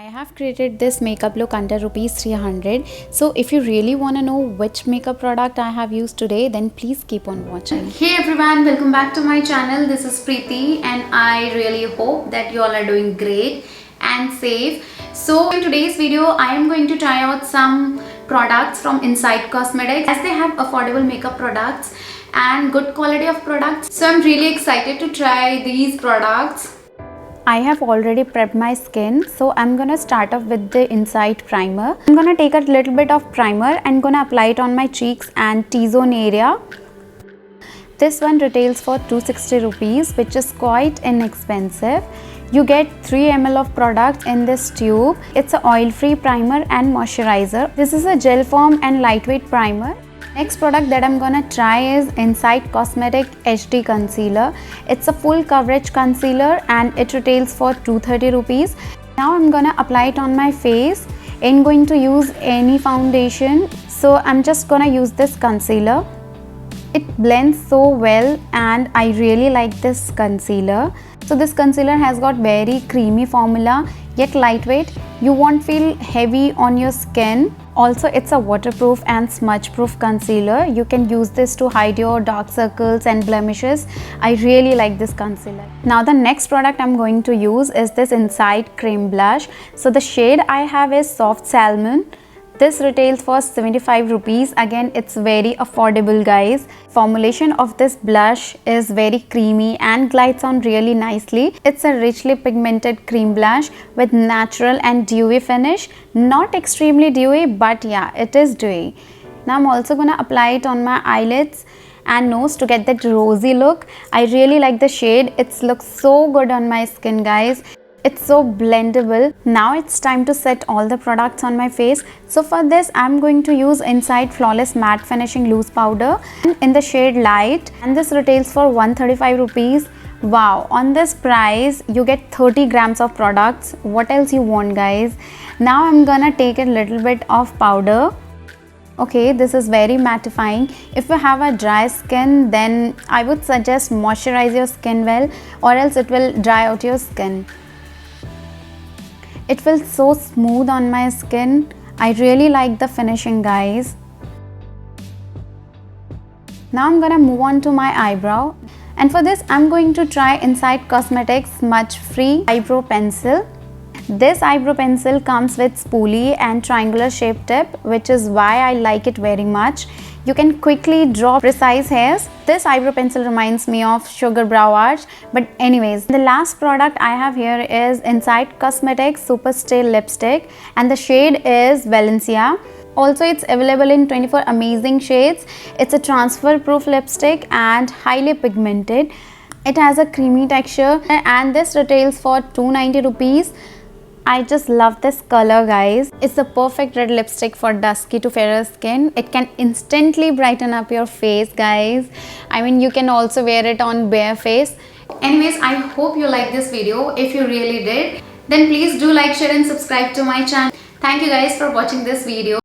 have created this makeup look under Rs.300. So if you really want to know which makeup product I have used today, then please keep on watching. Hey everyone, welcome back to my channel. This is Prity and I really hope that you all are doing great and safe. So in today's video, I am going to try out some products from InsightCosmetics as they have affordable makeup products and good quality of products. So I'm really excited to try these products. I have already prepped my skin, so I'm gonna start off with the Insight primer. I'm gonna take a little bit of primer and gonna apply it on my cheeks and T-zone area. This one retails for 260 rupees, which is quite inexpensive. You get 3 ml of product in this tube. It's an oil-free primer and moisturizer. This is a gel form and lightweight primer. Next product that I'm gonna try is InsightCosmetics HD Concealer. It's a full coverage concealer and it retails for 230 rupees. Now I'm gonna apply it on my face. Ain't going to use any foundation, so I'm just gonna use this concealer. It blends so well and I really like this concealer. So this concealer has got very creamy formula yet lightweight. You won't feel heavy on your skin. Also, it's a waterproof and smudge proof concealer. You can use this to hide your dark circles and blemishes. I really like this concealer. Now the next product I'm going to use is this Insight cream blush. So the shade I have is Soft Salmon. This retails for 75 rupees. Again, it's very affordable, guys. Formulation of this blush is very creamy and glides on really nicely. It's a richly pigmented cream blush with natural and dewy finish. Not extremely dewy, but yeah, it is dewy. Now I'm also gonna apply it on my eyelids and nose to get that rosy look. I really like the shade. It looks so good on my skin, guys. It's so blendable. Now it's time to set all the products on my face. So for this, I'm going to use Insight Flawless Matte Finishing Loose Powder in the shade Light, and this retails for 135 rupees. Wow, on this price you get 30 grams of products. What else you want, guys? Now I'm gonna take a little bit of powder. Okay, this is very mattifying. If you have a dry skin, then I would suggest moisturize your skin well, or else it will dry out your skin. It feels so smooth on my skin. I really like the finishing, guys. Now I'm gonna move on to my eyebrow. And for this, I'm going to try InsightCosmetics Smudge Free Eyebrow Pencil. This eyebrow pencil comes with spoolie and triangular shape tip, which is why I like it very much. You can quickly draw precise hairs. This eyebrow pencil reminds me of Sugar Brow Arch. But anyways, the last product I have here is InsightCosmetics Super Stay Lipstick, and the shade is Valencia. Also, it's available in 24 amazing shades. It's a transfer proof lipstick and highly pigmented. It has a creamy texture and this retails for 290 rupees. I just love this color, guys. It's the perfect red lipstick for dusky to fairer skin. It can instantly brighten up your face, guys. I mean, you can also wear it on bare face. Anyways, I hope you liked this video. If you really did, then please do like, share and subscribe to my channel. Thank you guys for watching this video.